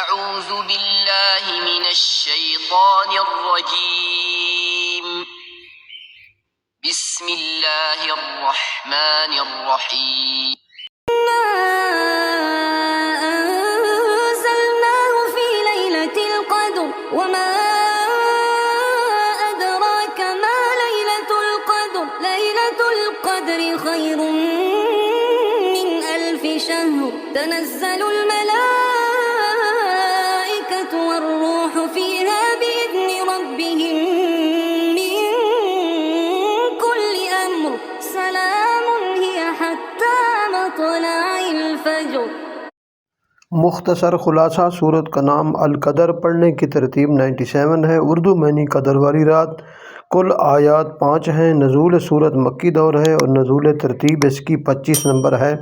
अऊज़ु बिल्लाहि मिनश्शैतानिर्रजीम। बिस्मिल्लाहिर्रहमानिर्रहीम। अंज़लनाहु फ़ी लैलतिल क़द्र वमा अदराक मा लैलतुल क़द्र लैलतुल क़द्रि खैरुम मिन अल्फ़ि शहर तनज़्ज़लुल मलाइकतु वर्रूहु फ़ीहा बिइज़्नि रब्बिहिम मिन कुल्लि अम्र सलामुन हिय हत्ता मत्लइल फ़ज्र। मुख्तसर खुलासा सूरत का नाम अल-क़दर। पढ़ने की तरतीब 97 है। उर्दू मनी कदर वाली रात। कुल आयात 5 हैं। नज़ूल सूरत मक्की दौर है और नज़ूल तरतीब इसकी 25 नंबर है।